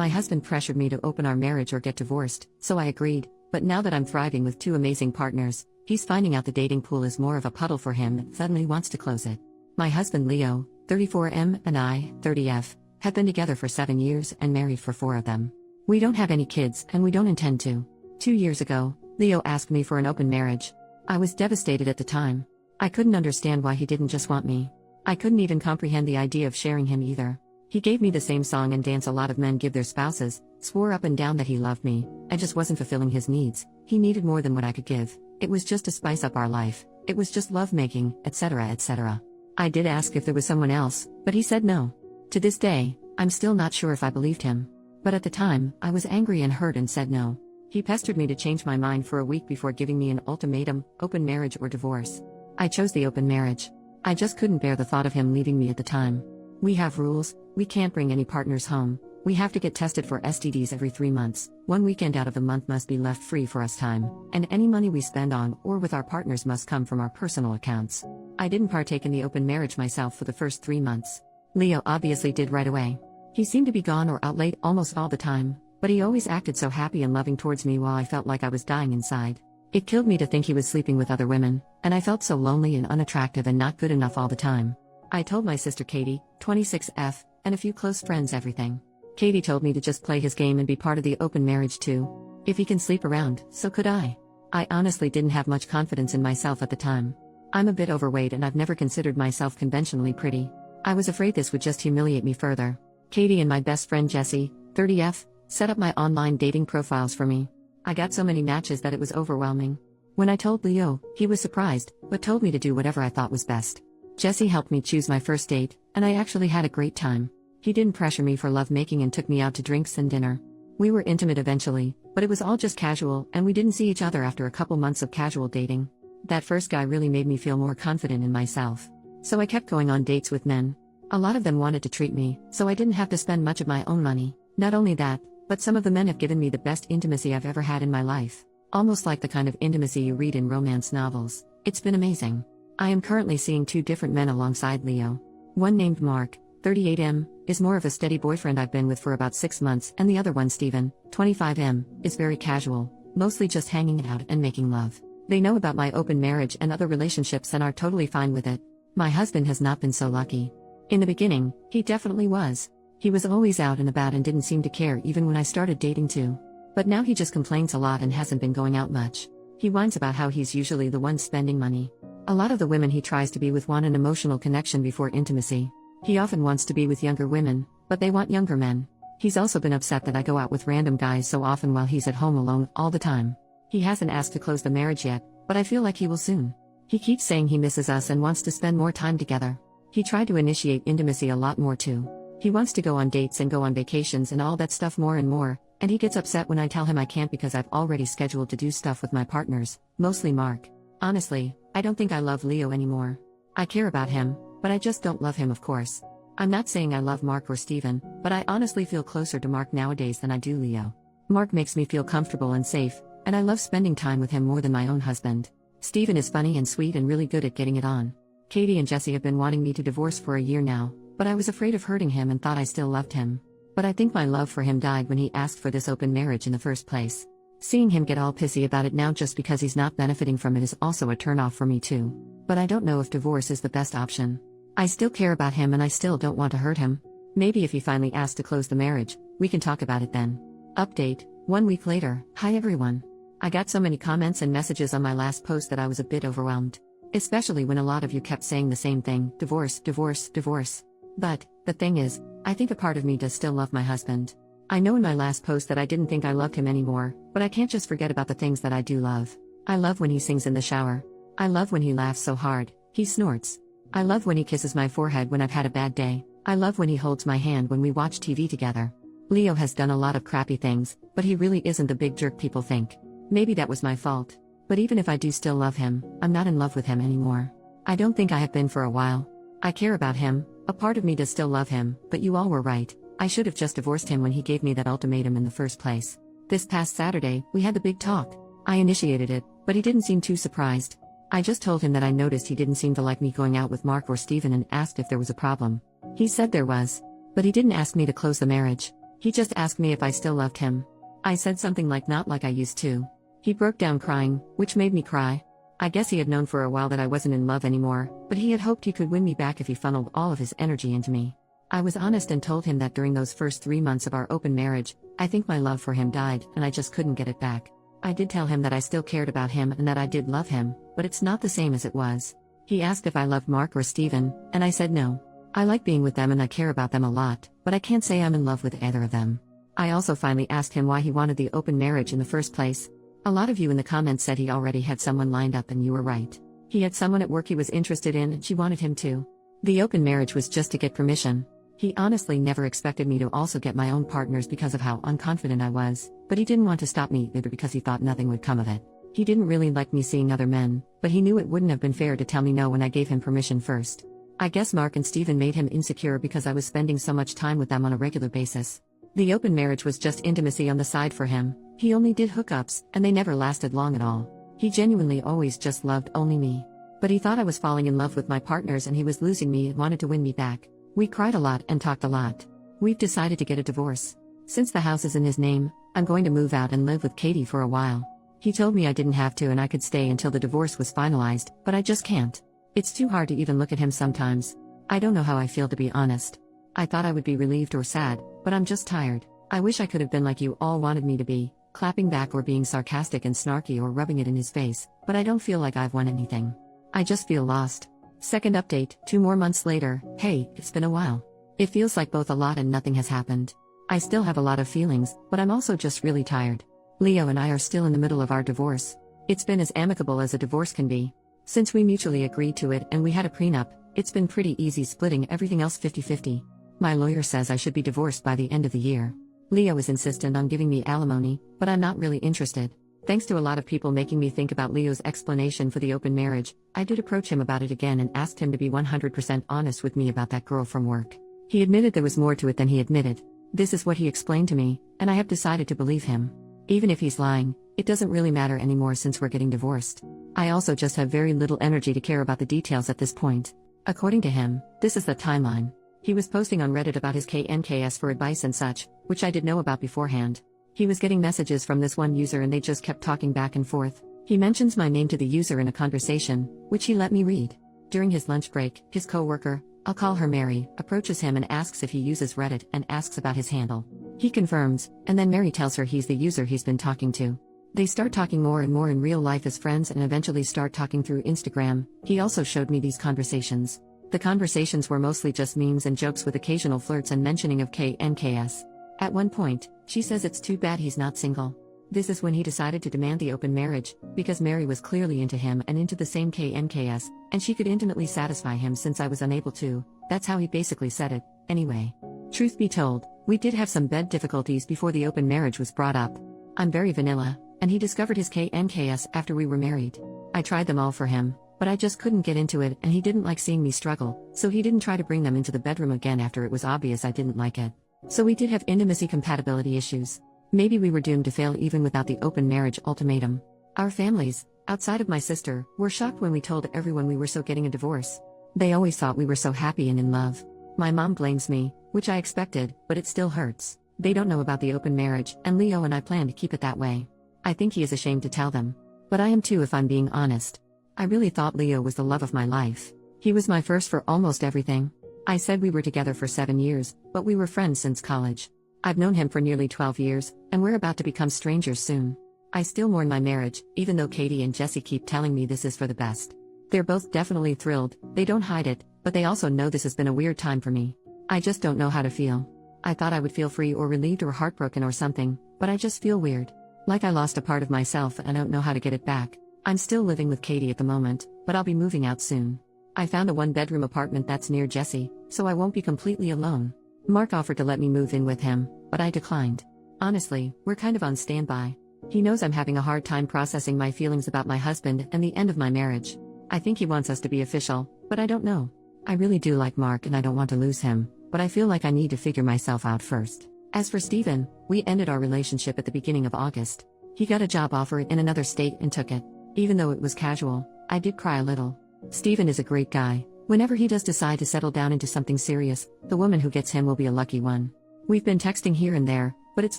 My husband pressured me to open our marriage or get divorced, so I agreed, but now that I'm thriving with two amazing partners, he's finding out the dating pool is more of a puddle for him and suddenly wants to close it. My husband Leo, 34M, and I, 30F, have been together for 7 years and married for 4 of them. We don't have any kids and we don't intend to. 2 years ago, Leo asked me for an open marriage. I was devastated at the time. I couldn't understand why he didn't just want me. I couldn't even comprehend the idea of sharing him either. He gave me the same song and dance a lot of men give their spouses, swore up and down that he loved me. I just wasn't fulfilling his needs. He needed more than what I could give. It was just to spice up our life. It was just lovemaking, etc., etc. I did ask if there was someone else, but he said no. To this day, I'm still not sure if I believed him. But at the time, I was angry and hurt and said no. He pestered me to change my mind for a week before giving me an ultimatum: open marriage or divorce. I chose the open marriage. I just couldn't bear the thought of him leaving me at the time. We have rules. We can't bring any partners home. We have to get tested for STDs every 3 months. 1 weekend out of the month must be left free for us time, and any money we spend on or with our partners must come from our personal accounts. I didn't partake in the open marriage myself for the first 3 months. Leo obviously did right away. He seemed to be gone or out late almost all the time, but he always acted so happy and loving towards me while I felt like I was dying inside. It killed me to think he was sleeping with other women, and I felt so lonely and unattractive and not good enough all the time. I told my sister Katie, 26F, and a few close friends everything. Katie told me to just play his game and be part of the open marriage too. If he can sleep around, so could I. I honestly didn't have much confidence in myself at the time. I'm a bit overweight and I've never considered myself conventionally pretty. I was afraid this would just humiliate me further. Katie and my best friend Jessie, 30F, set up my online dating profiles for me. I got so many matches that it was overwhelming. When I told Leo, he was surprised, but told me to do whatever I thought was best. Jessie helped me choose my first date, and I actually had a great time. He didn't pressure me for lovemaking and took me out to drinks and dinner. We were intimate eventually, but it was all just casual and we didn't see each other after a couple months of casual dating. That first guy really made me feel more confident in myself. So I kept going on dates with men. A lot of them wanted to treat me, so I didn't have to spend much of my own money. Not only that, but some of the men have given me the best intimacy I've ever had in my life. Almost like the kind of intimacy you read in romance novels. It's been amazing. I am currently seeing 2 different men alongside Leo. One named Mark, 38M, is more of a steady boyfriend I've been with for about 6 months, and the other one, Steven, 25M, is very casual, mostly just hanging out and making love. They know about my open marriage and other relationships and are totally fine with it. My husband has not been so lucky. In the beginning, he definitely was. He was always out and about and didn't seem to care even when I started dating too. But now he just complains a lot and hasn't been going out much. He whines about how he's usually the one spending money. A lot of the women he tries to be with want an emotional connection before intimacy. He often wants to be with younger women, but they want younger men. He's also been upset that I go out with random guys so often while he's at home alone all the time. He hasn't asked to close the marriage yet, but I feel like he will soon. He keeps saying he misses us and wants to spend more time together. He tried to initiate intimacy a lot more too. He wants to go on dates and go on vacations and all that stuff more and more, and he gets upset when I tell him I can't because I've already scheduled to do stuff with my partners, mostly Mark. Honestly, I don't think I love Leo anymore. I care about him, but I just don't love him, of course. I'm not saying I love Mark or Steven, but I honestly feel closer to Mark nowadays than I do Leo. Mark makes me feel comfortable and safe, and I love spending time with him more than my own husband. Steven is funny and sweet and really good at getting it on. Katie and Jessie have been wanting me to divorce for a year now, but I was afraid of hurting him and thought I still loved him. But I think my love for him died when he asked for this open marriage in the first place. Seeing him get all pissy about it now just because he's not benefiting from it is also a turnoff for me too. But I don't know if divorce is the best option. I still care about him and I still don't want to hurt him. Maybe if he finally asks to close the marriage, we can talk about it then. Update, 1 week later. Hi everyone. I got so many comments and messages on my last post that I was a bit overwhelmed. Especially when a lot of you kept saying the same thing: divorce, divorce, divorce. But, the thing is, I think a part of me does still love my husband. I know in my last post that I didn't think I loved him anymore, but I can't just forget about the things that I do love. I love when he sings in the shower. I love when he laughs so hard, he snorts. I love when he kisses my forehead when I've had a bad day. I love when he holds my hand when we watch TV together. Leo has done a lot of crappy things, but he really isn't the big jerk people think. Maybe that was my fault. But even if I do still love him, I'm not in love with him anymore. I don't think I have been for a while. I care about him, a part of me does still love him, but you all were right. I should have just divorced him when he gave me that ultimatum in the first place. This past Saturday, we had the big talk. I initiated it, but he didn't seem too surprised. I just told him that I noticed he didn't seem to like me going out with Mark or Steven and asked if there was a problem. He said there was. But he didn't ask me to close the marriage. He just asked me if I still loved him. I said something like not like I used to. He broke down crying, which made me cry. I guess he had known for a while that I wasn't in love anymore, but he had hoped he could win me back if he funneled all of his energy into me. I was honest and told him that during those first 3 months of our open marriage, I think my love for him died and I just couldn't get it back. I did tell him that I still cared about him and that I did love him, but it's not the same as it was. He asked if I loved Mark or Steven, and I said no. I like being with them and I care about them a lot, but I can't say I'm in love with either of them. I also finally asked him why he wanted the open marriage in the first place. A lot of you in the comments said he already had someone lined up, and you were right. He had someone at work he was interested in and she wanted him too. The open marriage was just to get permission. He honestly never expected me to also get my own partners because of how unconfident I was, but he didn't want to stop me either because he thought nothing would come of it. He didn't really like me seeing other men, but he knew it wouldn't have been fair to tell me no when I gave him permission first. I guess Mark and Steven made him insecure because I was spending so much time with them on a regular basis. The open marriage was just intimacy on the side for him. He only did hookups, and they never lasted long at all. He genuinely always just loved only me. But he thought I was falling in love with my partners and he was losing me and wanted to win me back. We cried a lot and talked a lot. We've decided to get a divorce. Since the house is in his name, I'm going to move out and live with Katie for a while. He told me I didn't have to and I could stay until the divorce was finalized, but I just can't. It's too hard to even look at him sometimes. I don't know how I feel, to be honest. I thought I would be relieved or sad, but I'm just tired. I wish I could have been like you all wanted me to be, clapping back or being sarcastic and snarky or rubbing it in his face, but I don't feel like I've won anything. I just feel lost. Second update, 2 more months later. Hey, it's been a while. It feels like both a lot and nothing has happened. I still have a lot of feelings, but I'm also just really tired. Leo and I are still in the middle of our divorce. It's been as amicable as a divorce can be. Since we mutually agreed to it and we had a prenup, it's been pretty easy splitting everything else 50-50. My lawyer says I should be divorced by the end of the year. Leo is insistent on giving me alimony, but I'm not really interested. Thanks to a lot of people making me think about Leo's explanation for the open marriage, I did approach him about it again and asked him to be 100% honest with me about that girl from work. He admitted there was more to it than he admitted. This is what he explained to me, and I have decided to believe him. Even if he's lying, it doesn't really matter anymore since we're getting divorced. I also just have very little energy to care about the details at this point. According to him, this is the timeline. He was posting on Reddit about his KNKS for advice and such, which I did know about beforehand. He was getting messages from this one user and they just kept talking back and forth. He mentions my name to the user in a conversation, which he let me read. During his lunch break, his coworker, I'll call her Mary, approaches him and asks if he uses Reddit and asks about his handle. He confirms, and then Mary tells her he's the user he's been talking to. They start talking more and more in real life as friends and eventually start talking through Instagram. He also showed me these conversations. The conversations were mostly just memes and jokes with occasional flirts and mentioning of KNKS. At one point, she says it's too bad he's not single. This is when he decided to demand the open marriage, because Mary was clearly into him and into the same KNKS, and she could intimately satisfy him since I was unable to. That's how he basically said it. Anyway, truth be told, we did have some bed difficulties before the open marriage was brought up. I'm very vanilla, and he discovered his KNKS after we were married. I tried them all for him, but I just couldn't get into it and he didn't like seeing me struggle, so he didn't try to bring them into the bedroom again after it was obvious I didn't like it. So we did have intimacy compatibility issues. Maybe we were doomed to fail even without the open marriage ultimatum. Our families, outside of my sister, were shocked when we told everyone we were getting a divorce. They always thought we were so happy and in love. My mom blames me, which I expected, but it still hurts. They don't know about the open marriage, and Leo and I plan to keep it that way. I think he is ashamed to tell them. But I am too if I'm being honest. I really thought Leo was the love of my life. He was my first for almost everything. I said we were together for 7 years, but we were friends since college. I've known him for nearly 12 years, and we're about to become strangers soon. I still mourn my marriage, even though Katie and Jesse keep telling me this is for the best. They're both definitely thrilled, they don't hide it, but they also know this has been a weird time for me. I just don't know how to feel. I thought I would feel free or relieved or heartbroken or something, but I just feel weird. Like I lost a part of myself and I don't know how to get it back. I'm still living with Katie at the moment, but I'll be moving out soon. I found a 1-bedroom apartment that's near Jesse, so I won't be completely alone. Mark offered to let me move in with him, but I declined. Honestly, we're kind of on standby. He knows I'm having a hard time processing my feelings about my husband and the end of my marriage. I think he wants us to be official, but I don't know. I really do like Mark and I don't want to lose him, but I feel like I need to figure myself out first. As for Steven, we ended our relationship at the beginning of August. He got a job offer in another state and took it. Even though it was casual, I did cry a little. Steven is a great guy. Whenever he does decide to settle down into something serious, the woman who gets him will be a lucky one. We've been texting here and there, but it's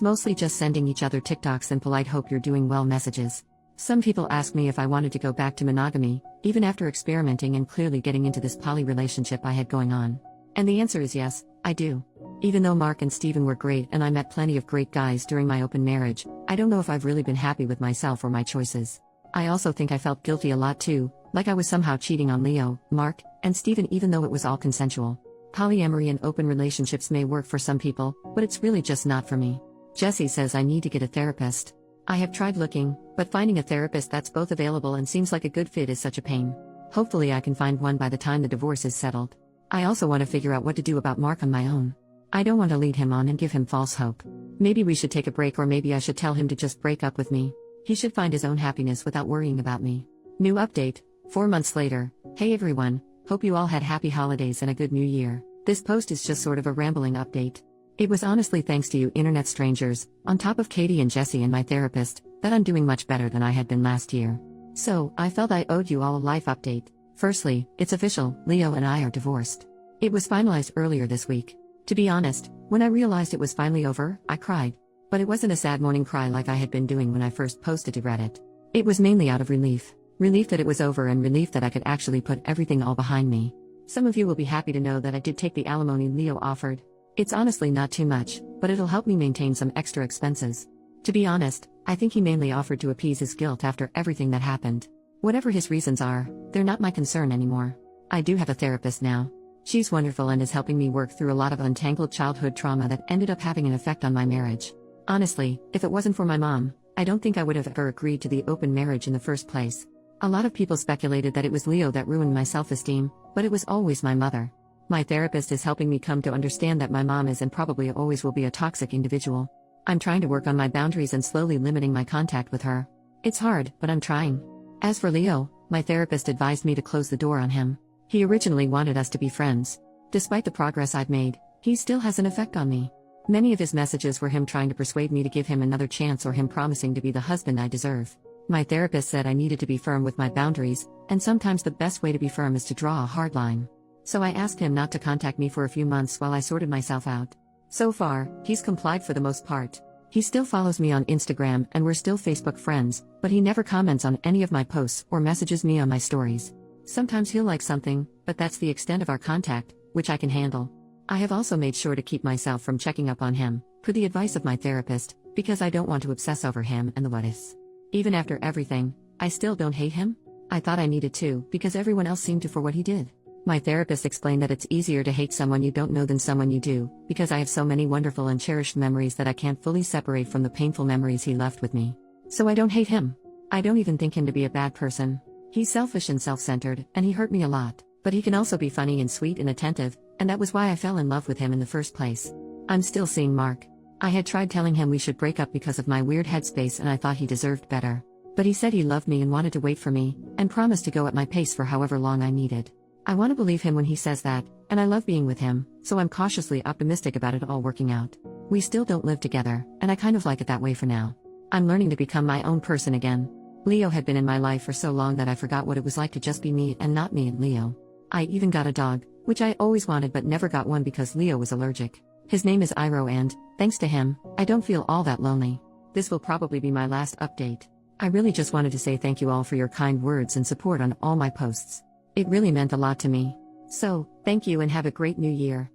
mostly just sending each other TikToks and polite hope you're doing well messages. Some people ask me if I wanted to go back to monogamy, even after experimenting and clearly getting into this poly relationship I had going on. And the answer is yes, I do. Even though Mark and Steven were great and I met plenty of great guys during my open marriage, I don't know if I've really been happy with myself or my choices. I also think I felt guilty a lot too, like I was somehow cheating on Leo, Mark, and Steven even though it was all consensual. Polyamory and open relationships may work for some people, but it's really just not for me. Jesse says I need to get a therapist. I have tried looking, but finding a therapist that's both available and seems like a good fit is such a pain. Hopefully I can find one by the time the divorce is settled. I also want to figure out what to do about Mark on my own. I don't want to lead him on and give him false hope. Maybe we should take a break, or maybe I should tell him to just break up with me. He should find his own happiness without worrying about me. New update, 4 months later. Hey everyone, hope you all had happy holidays and a good new year. This post is just sort of a rambling update. It was honestly thanks to you internet strangers, on top of Katie and Jesse and my therapist, that I'm doing much better than I had been last year. So, I felt I owed you all a life update. Firstly, it's official, Leo and I are divorced. It was finalized earlier this week. To be honest, when I realized it was finally over, I cried. But it wasn't a sad morning cry like I had been doing when I first posted to Reddit. It was mainly out of relief. Relief that it was over and relief that I could actually put everything all behind me. Some of you will be happy to know that I did take the alimony Leo offered. It's honestly not too much, but it'll help me maintain some extra expenses. To be honest, I think he mainly offered to appease his guilt after everything that happened. Whatever his reasons are, they're not my concern anymore. I do have a therapist now. She's wonderful and is helping me work through a lot of untangled childhood trauma that ended up having an effect on my marriage. Honestly, if it wasn't for my mom, I don't think I would have ever agreed to the open marriage in the first place. A lot of people speculated that it was Leo that ruined my self-esteem, but it was always my mother. My therapist is helping me come to understand that my mom is and probably always will be a toxic individual. I'm trying to work on my boundaries and slowly limiting my contact with her. It's hard, but I'm trying. As for Leo, my therapist advised me to close the door on him. He originally wanted us to be friends. Despite the progress I've made, he still has an effect on me. Many of his messages were him trying to persuade me to give him another chance or him promising to be the husband I deserve. My therapist said I needed to be firm with my boundaries, and sometimes the best way to be firm is to draw a hard line. So I asked him not to contact me for a few months while I sorted myself out. So far, he's complied for the most part. He still follows me on Instagram and we're still Facebook friends, but he never comments on any of my posts or messages me on my stories. Sometimes he'll like something, but that's the extent of our contact, which I can handle. I have also made sure to keep myself from checking up on him, per the advice of my therapist, because I don't want to obsess over him and the what-ifs. Even after everything, I still don't hate him? I thought I needed to, because everyone else seemed to for what he did. My therapist explained that it's easier to hate someone you don't know than someone you do, because I have so many wonderful and cherished memories that I can't fully separate from the painful memories he left with me. So I don't hate him. I don't even think him to be a bad person. He's selfish and self-centered, and he hurt me a lot, but he can also be funny and sweet and attentive, and that was why I fell in love with him in the first place. I'm still seeing Mark. I had tried telling him we should break up because of my weird headspace and I thought he deserved better. But he said he loved me and wanted to wait for me, and promised to go at my pace for however long I needed. I want to believe him when he says that, and I love being with him, so I'm cautiously optimistic about it all working out. We still don't live together, and I kind of like it that way for now. I'm learning to become my own person again. Leo had been in my life for so long that I forgot what it was like to just be me and not me and Leo. I even got a dog, which I always wanted but never got one because Leo was allergic. His name is Iro and, thanks to him, I don't feel all that lonely. This will probably be my last update. I really just wanted to say thank you all for your kind words and support on all my posts. It really meant a lot to me. So, thank you and have a great new year.